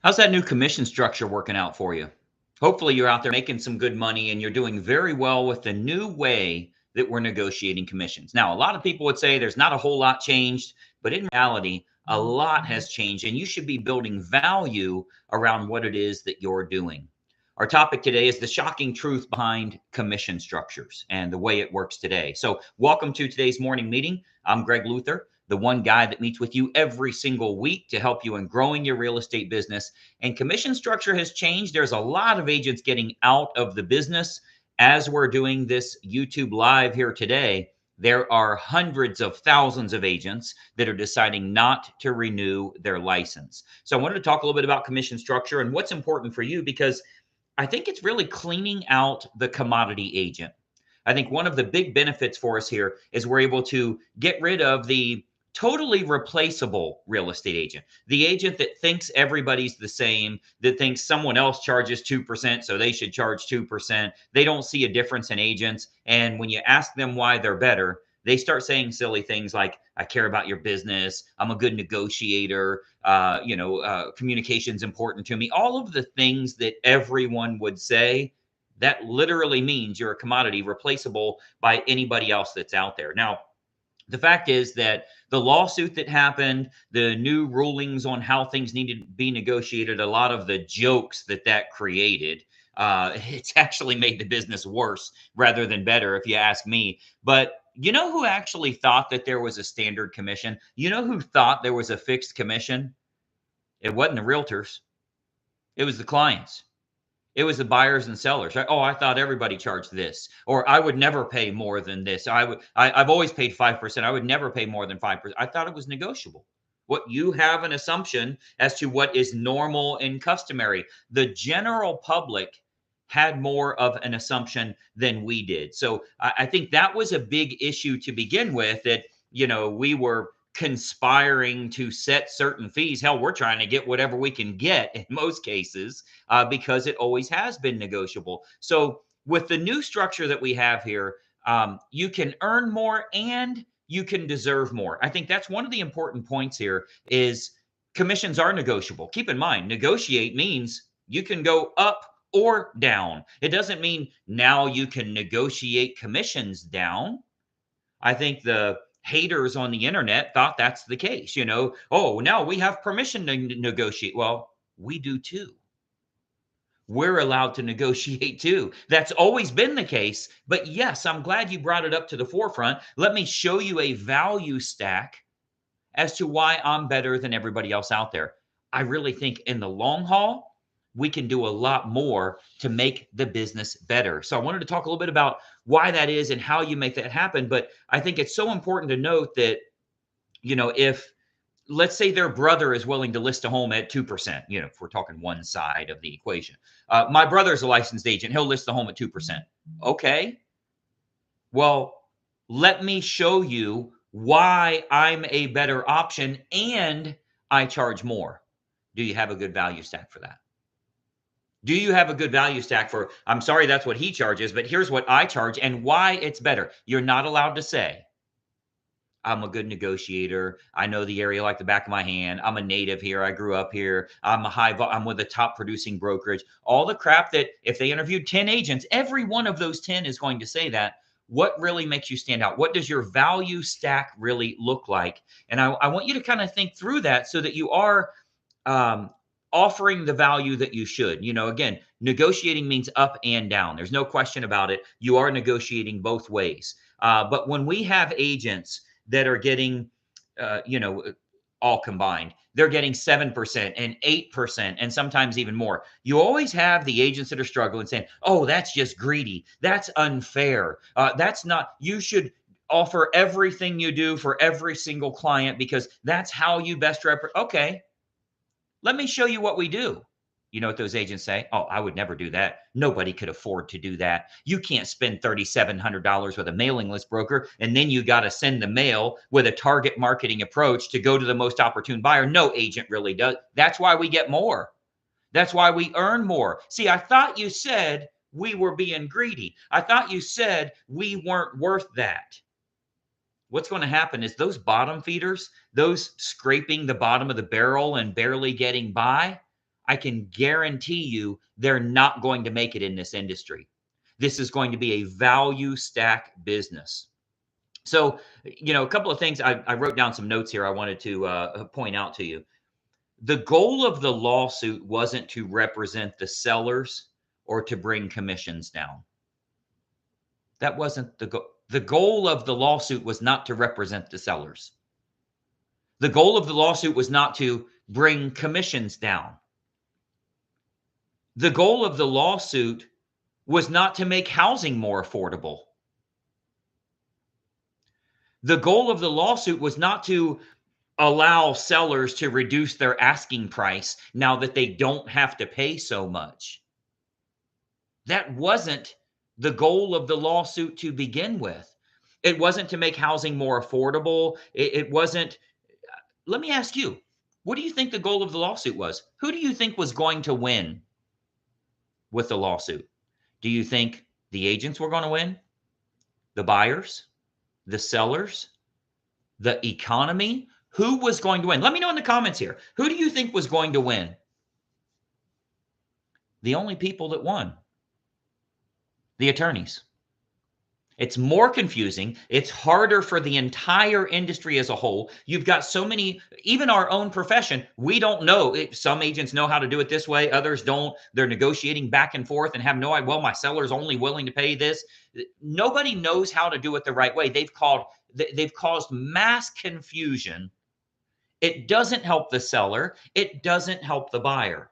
How's that new commission structure working out for you? Hopefully, you're out there making some good money and you're doing very well with the new way that we're negotiating commissions. Now, a lot of people would say there's not a whole lot changed, but in reality, a lot has changed, and you should be building value around what it is that you're doing. Our topic today is the shocking truth behind commission structures and the way it works today. So, welcome to today's morning meeting. I'm Greg Luther, the one guy that meets with you every single week to help you in growing your real estate business. And commission structure has changed. There's a lot of agents getting out of the business. As we're doing this YouTube live here today, there are hundreds of thousands of agents that are deciding not to renew their license. So I wanted to talk a little bit about commission structure and what's important for you, because I think it's really cleaning out the commodity agent. I think one of the big benefits for us here is we're able to get rid of the totally replaceable real estate agent, the agent that thinks everybody's the same, that thinks someone else charges 2%, so they should charge 2%. They don't see a difference in agents. And when you ask them why they're better, they start saying silly things like, I care about your business. I'm a good negotiator. Communication's important to me. All of the things that everyone would say, that literally means you're a commodity replaceable by anybody else that's out there. Now, the fact is that the lawsuit that happened, the new rulings on how things need to be negotiated, a lot of the jokes that created, it's actually made the business worse rather than better, if you ask me. But you know who actually thought that there was a standard commission? You know who thought there was a fixed commission? It wasn't the realtors. It was the clients. It was the buyers and sellers, right? Oh, I thought everybody charged this, or I would never pay more than this. I've always paid 5%. I would never pay more than 5%. I thought it was negotiable. What you have an assumption as to what is normal and customary. The general public had more of an assumption than we did. So I think that was a big issue to begin with, that, we were conspiring to set certain fees. Hell, we're trying to get whatever we can get in most cases, because it always has been negotiable. So with the new structure that we have here, you can earn more and you can deserve more. I think that's one of the important points here is commissions are negotiable. Keep in mind, negotiate means you can go up or down. It doesn't mean now you can negotiate commissions down. I think the haters on the internet thought that's the case. Oh, now we have permission to negotiate. Well, we do too. We're allowed to negotiate too. That's always been the case. But yes, I'm glad you brought it up to the forefront. Let me show you a value stack as to why I'm better than everybody else out there. I really think in the long haul, we can do a lot more to make the business better. So I wanted to talk a little bit about why that is and how you make that happen. But I think it's so important to note that, if, let's say, their brother is willing to list a home at 2%, if we're talking one side of the equation. My brother's a licensed agent. He'll list the home at 2%. Okay. Well, let me show you why I'm a better option and I charge more. Do you have a good value stack for that? Do you have a good value stack for, I'm sorry, that's what he charges, but here's what I charge and why it's better? You're not allowed to say, I'm a good negotiator. I know the area like the back of my hand. I'm a native here. I grew up here. I'm with the top producing brokerage. All the crap that if they interviewed 10 agents, every one of those 10 is going to say that. What really makes you stand out? What does your value stack really look like? And I want you to kind of think through that so that you are um, offering the value that you should. Again, negotiating means up and down. There's no question about it. You are negotiating both ways. But when we have agents that are getting, all combined, they're getting 7% and 8% and sometimes even more. You always have the agents that are struggling saying, oh, that's just greedy. That's unfair. That's not, you should offer everything you do for every single client because that's how you best represent. Okay, let me show you what we do. You know what those agents say? Oh, I would never do that. Nobody could afford to do that. You can't spend $3,700 with a mailing list broker, and then you got to send the mail with a target marketing approach to go to the most opportune buyer. No agent really does. That's why we get more. That's why we earn more. See, I thought you said we were being greedy. I thought you said we weren't worth that. What's going to happen is those bottom feeders, those scraping the bottom of the barrel and barely getting by, I can guarantee you they're not going to make it in this industry. This is going to be a value stack business. So, a couple of things. I wrote down some notes here I wanted to point out to you. The goal of the lawsuit wasn't to represent the sellers or to bring commissions down. That wasn't the goal. The goal of the lawsuit was not to represent the sellers. The goal of the lawsuit was not to bring commissions down. The goal of the lawsuit was not to make housing more affordable. The goal of the lawsuit was not to allow sellers to reduce their asking price now that they don't have to pay so much. That wasn't the goal of the lawsuit to begin with. It wasn't to make housing more affordable. It wasn't. Let me ask you, what do you think the goal of the lawsuit was? Who do you think was going to win with the lawsuit? Do you think the agents were going to win? The buyers? The sellers? The economy? Who was going to win? Let me know in the comments here. Who do you think was going to win? The only people that won. The attorneys. It's more confusing. It's harder for the entire industry as a whole. You've got so many, even our own profession, we don't know. Some agents know how to do it this way. Others don't. They're negotiating back and forth and have no idea. Well, my seller's only willing to pay this. Nobody knows how to do it the right way. They've caused mass confusion. It doesn't help the seller. It doesn't help the buyer.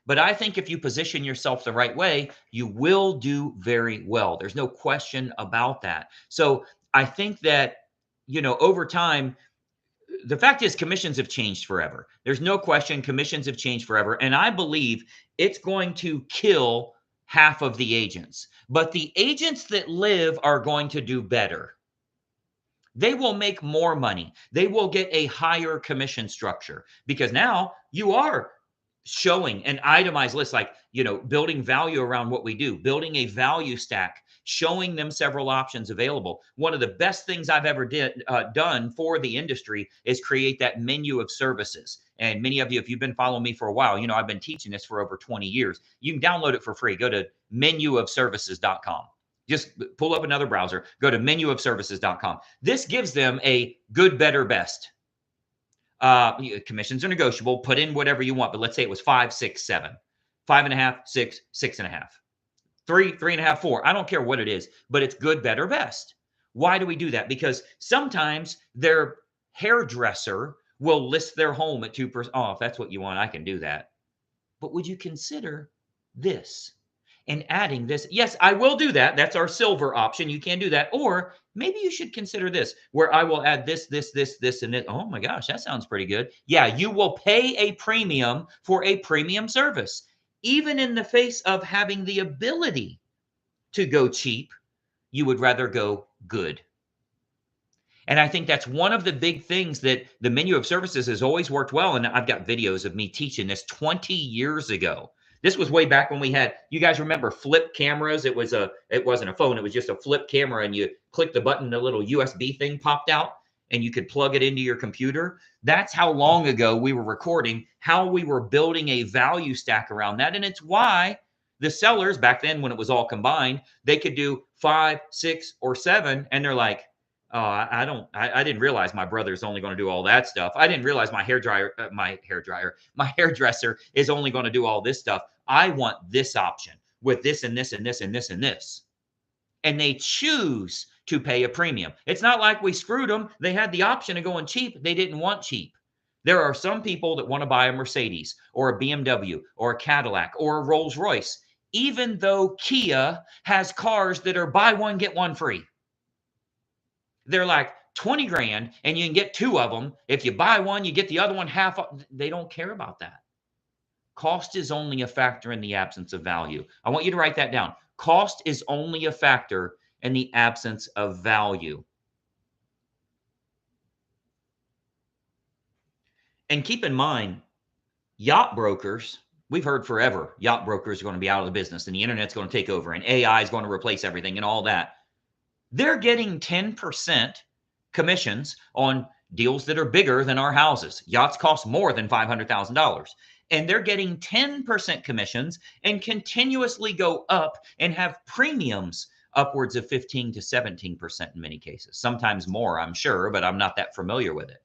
But I think if you position yourself the right way, you will do very well. There's no question about that. So I think that, over time, the fact is commissions have changed forever. There's no question commissions have changed forever. And I believe it's going to kill half of the agents. But the agents that live are going to do better. They will make more money. They will get a higher commission structure because now you are showing an itemized list, like, building value around what we do, building a value stack, showing them several options available. One of the best things I've ever done for the industry is create that menu of services. And many of you, if you've been following me for a while, I've been teaching this for over 20 years. You can download it for free. Go to menuofservices.com. Just pull up another browser, go to menuofservices.com. This gives them a good, better, best. Commissions are negotiable. Put in whatever you want, but let's say it was 5, 6, 7, 5.5, 6, 6.5, 3, 3.5, 4. I don't care what it is, but it's good, better, best. Why do we do that? Because sometimes their hairdresser will list their home at 2%. Oh, if that's what you want, I can do that. But would you consider this? And adding this, yes, I will do that. That's our silver option. You can do that. Or maybe you should consider this, where I will add this, this, and this. Oh my gosh, that sounds pretty good. Yeah, you will pay a premium for a premium service. Even in the face of having the ability to go cheap, you would rather go good. And I think that's one of the big things that the menu of services has always worked well. And I've got videos of me teaching this 20 years ago. This was way back when we had, you guys remember flip cameras? It wasn't a phone. It was just a flip camera, and you click the button, the little USB thing popped out and you could plug it into your computer. That's how long ago we were recording, how we were building a value stack around that. And it's why the sellers back then, when it was all combined, they could do 5, 6, or 7. And they're like, oh, I didn't realize my brother's only going to do all that stuff. I didn't realize my hairdresser is only going to do all this stuff. I want this option with this and this and this and this and this. And they choose to pay a premium. It's not like we screwed them. They had the option of going cheap. They didn't want cheap. There are some people that want to buy a Mercedes or a BMW or a Cadillac or a Rolls Royce, even though Kia has cars that are buy one, get one free. They're like 20 grand and you can get 2 of them. If you buy one, you get the other one half. They don't care about that. Cost is only a factor in the absence of value. I want you to write that down. Cost is only a factor in the absence of value. And keep in mind, yacht brokers, we've heard forever, yacht brokers are going to be out of the business and the internet's going to take over and AI is going to replace everything and all that. They're getting 10% commissions on deals that are bigger than our houses. Yachts cost more than $500,000. And they're getting 10% commissions and continuously go up and have premiums upwards of 15 to 17% in many cases. Sometimes more, I'm sure, but I'm not that familiar with it.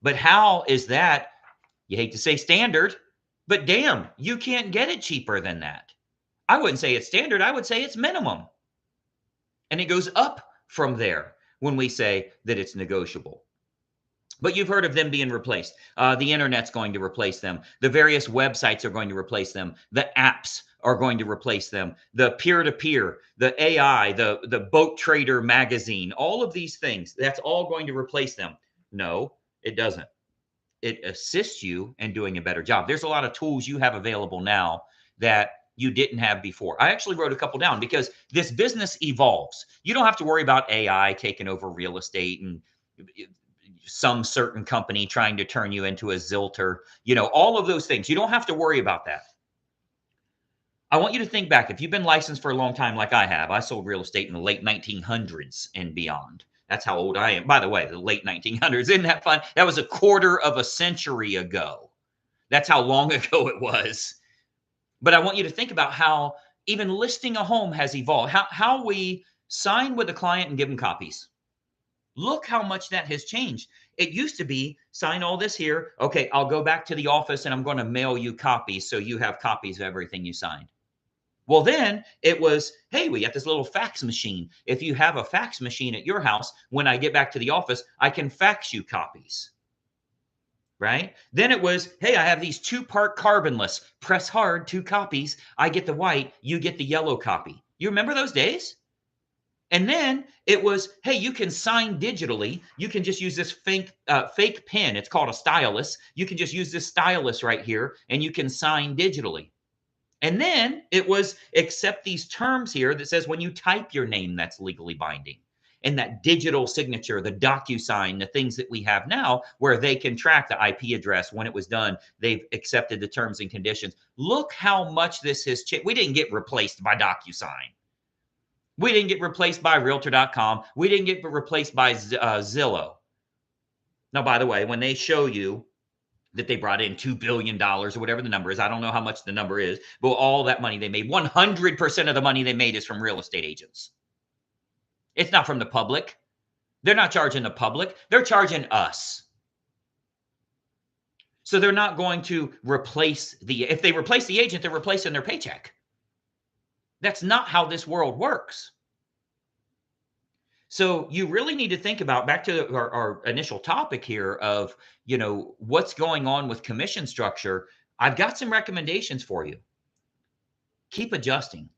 But how is that? You hate to say standard, but damn, you can't get it cheaper than that. I wouldn't say it's standard. I would say it's minimum. And it goes up from there when we say that it's negotiable. But you've heard of them being replaced. The internet's going to replace them. The various websites are going to replace them. The apps are going to replace them. The peer-to-peer, the AI, the boat trader magazine, all of these things, that's all going to replace them. No, it doesn't. It assists you in doing a better job. There's a lot of tools you have available now that you didn't have before. I actually wrote a couple down because this business evolves. You don't have to worry about AI taking over real estate and some certain company trying to turn you into a zilter, all of those things. You don't have to worry about that. I want you to think back. If you've been licensed for a long time, like I have, I sold real estate in the late 1900s and beyond. That's how old I am. By the way, the late 1900s. Isn't that fun? That was a quarter of a century ago. That's how long ago it was. But I want you to think about how even listing a home has evolved, how we sign with a client and give them copies. Look how much that has changed. It used to be sign all this here. Okay, I'll go back to the office and I'm going to mail you copies so you have copies of everything you signed. Well, then it was, hey, we got this little fax machine. If you have a fax machine at your house, when I get back to the office, I can fax you copies. Right? Then it was, hey, I have these 2-part carbonless. Press hard, 2 copies. I get the white, you get the yellow copy. You remember those days? And then it was, hey, you can sign digitally. You can just use this fake pen. It's called a stylus. You can just use this stylus right here, and you can sign digitally. And then it was, accept these terms here that says when you type your name, that's legally binding. And that digital signature, the DocuSign, the things that we have now where they can track the IP address when it was done, they've accepted the terms and conditions. Look how much this has changed. We didn't get replaced by DocuSign. We didn't get replaced by Realtor.com. We didn't get replaced by Zillow. Now, by the way, when they show you that they brought in $2 billion or whatever the number is, I don't know how much the number is, but all that money they made, 100% of the money they made is from real estate agents. It's not from the public. They're not charging the public. They're charging us. So they're not going to replace if they replace the agent, they're replacing their paycheck. That's not how this world works. So you really need to think about, back to our initial topic here of, what's going on with commission structure. I've got some recommendations for you. Keep adjusting.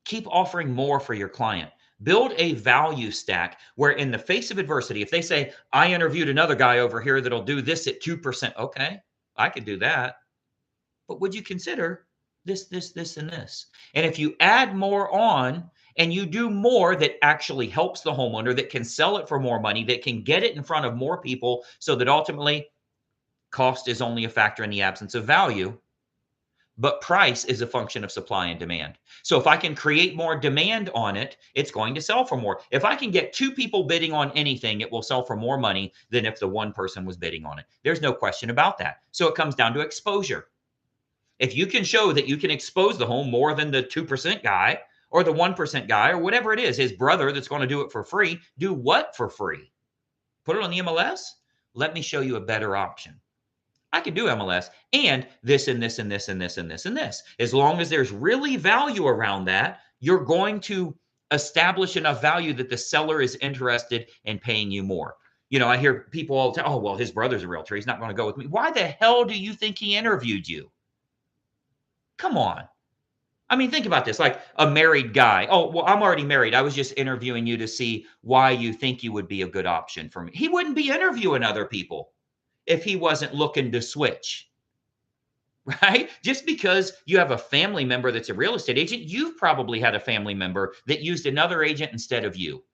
Keep offering more for your client. Build a value stack where in the face of adversity, if they say, I interviewed another guy over here that'll do this at 2%. Okay, I could do that. But would you consider this, and this? And if you add more on and you do more that actually helps the homeowner, that can sell it for more money, that can get it in front of more people so that ultimately cost is only a factor in the absence of value, but price is a function of supply and demand. So if I can create more demand on it, it's going to sell for more. If I can get 2 people bidding on anything, it will sell for more money than if the one person was bidding on it. There's no question about that. So it comes down to exposure. If you can show that you can expose the home more than the 2% guy or the 1% guy or whatever it is, his brother that's going to do it for free, do what for free? Put it on the MLS? Let me show you a better option. I can do MLS and this and this and this and this and this and this. As long as there's really value around that, you're going to establish enough value that the seller is interested in paying you more. I hear people all the time, oh, well, his brother's a realtor. He's not going to go with me. Why the hell do you think he interviewed you? Come on. I mean, think about this, like a married guy. Oh, well, I'm already married. I was just interviewing you to see why you think you would be a good option for me. He wouldn't be interviewing other people if he wasn't looking to switch, right? Just because you have a family member that's a real estate agent, you've probably had a family member that used another agent instead of you.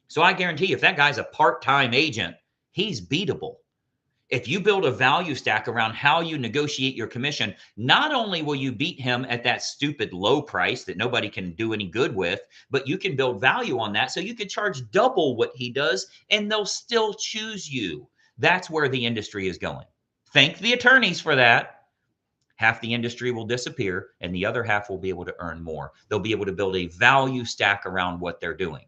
So I guarantee you, if that guy's a part-time agent, he's beatable. If you build a value stack around how you negotiate your commission, not only will you beat him at that stupid low price that nobody can do any good with, but you can build value on that. So you could charge double what he does and they'll still choose you. That's where the industry is going. Thank the attorneys for that. Half the industry will disappear and the other half will be able to earn more. They'll be able to build a value stack around what they're doing.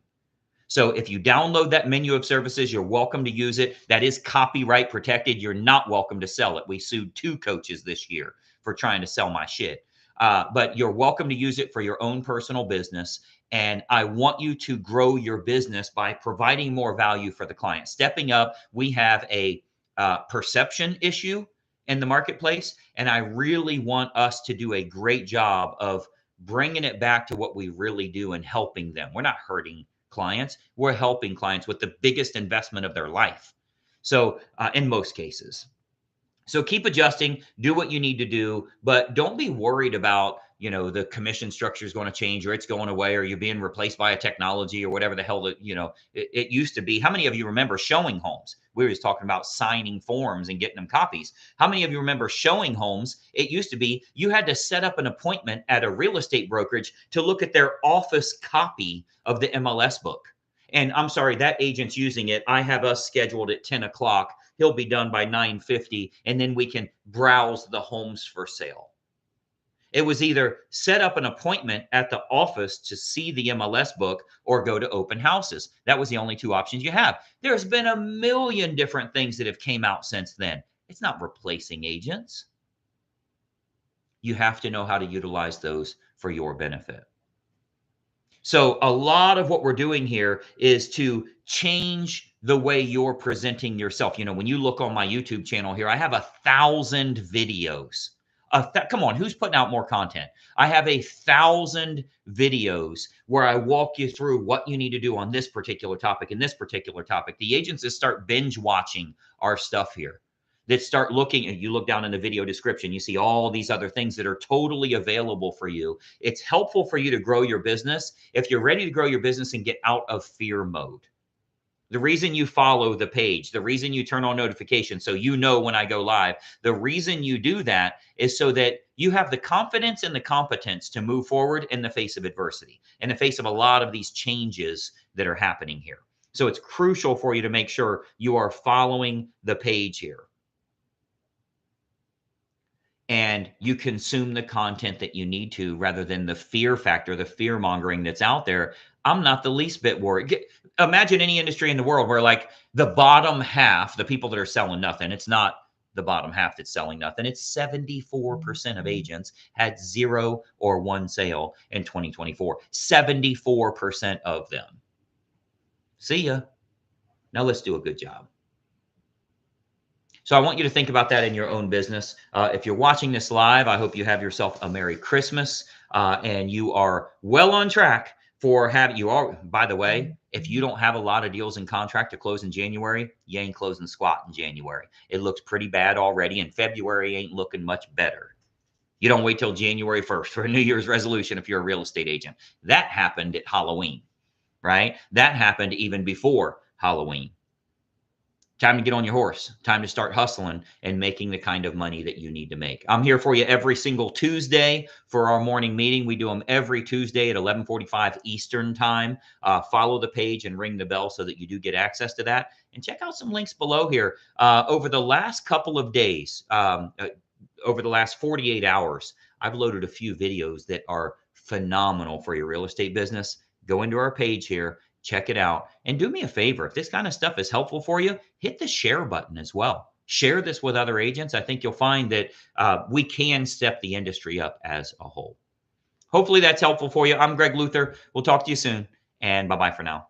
So if you download that menu of services, you're welcome to use it. That is copyright protected. You're not welcome to sell it. We sued 2 coaches this year for trying to sell my shit. But you're welcome to use it for your own personal business. And I want you to grow your business by providing more value for the client. Stepping up, we have a perception issue in the marketplace. And I really want us to do a great job of bringing it back to what we really do and helping them. We're not hurting clients. We're helping clients with the biggest investment of their life. So in most cases. So keep adjusting, do what you need to do, but don't be worried about, the commission structure is going to change or it's going away or you're being replaced by a technology or whatever the hell that, it used to be. How many of you remember showing homes? We were just talking about signing forms and getting them copies. How many of you remember showing homes? It used to be you had to set up an appointment at a real estate brokerage to look at their office copy of the MLS book. And I'm sorry, that agent's using it. I have us scheduled at 10 o'clock. He'll be done by 9:50, and then we can browse the homes for sale. It was either set up an appointment at the office to see the MLS book or go to open houses. That was the only 2 options you have. There's been a million different things that have came out since then. It's not replacing agents. You have to know how to utilize those for your benefit. So a lot of what we're doing here is to change the way you're presenting yourself. When you look on my YouTube channel here, I have 1,000 videos. Come on, who's putting out more content? I have 1,000 videos where I walk you through what you need to do on this particular topic and this particular topic. The agents that start binge watching our stuff here, that start looking, and you look down in the video description, you see all these other things that are totally available for you. It's helpful for you to grow your business if you're ready to grow your business and get out of fear mode. The reason you follow the page, the reason you turn on notifications so you know when I go live, the reason you do that is so that you have the confidence and the competence to move forward in the face of adversity, in the face of a lot of these changes that are happening here. So it's crucial for you to make sure you are following the page here. And you consume the content that you need to rather than the fear factor, the fear mongering that's out there. I'm not the least bit worried. Imagine any industry in the world where like the bottom half, the people that are selling nothing, it's not the bottom half that's selling nothing. It's 74% of agents had 0 or 1 sale in 2024. 74% of them. See ya. Now let's do a good job. So I want you to think about that in your own business. If you're watching this live, I hope you have yourself a Merry Christmas and you are well on track for by the way, if you don't have a lot of deals in contract to close in January, you ain't closing squat in January. It looks pretty bad already, and February ain't looking much better. You don't wait till January 1st for a New Year's resolution if you're a real estate agent. That happened at Halloween, right? That happened even before Halloween. Time to get on your horse. Time to start hustling and making the kind of money that you need to make. I'm here for you every single Tuesday for our morning meeting. We do them every Tuesday at 11:45 Eastern time. Follow the page and ring the bell so that you do get access to that. And check out some links below here. Over the last couple of days, over the last 48 hours, I've loaded a few videos that are phenomenal for your real estate business. Go into our page here. Check it out. And do me a favor. If this kind of stuff is helpful for you, hit the share button as well. Share this with other agents. I think you'll find that we can step the industry up as a whole. Hopefully that's helpful for you. I'm Greg Luther. We'll talk to you soon. And bye-bye for now.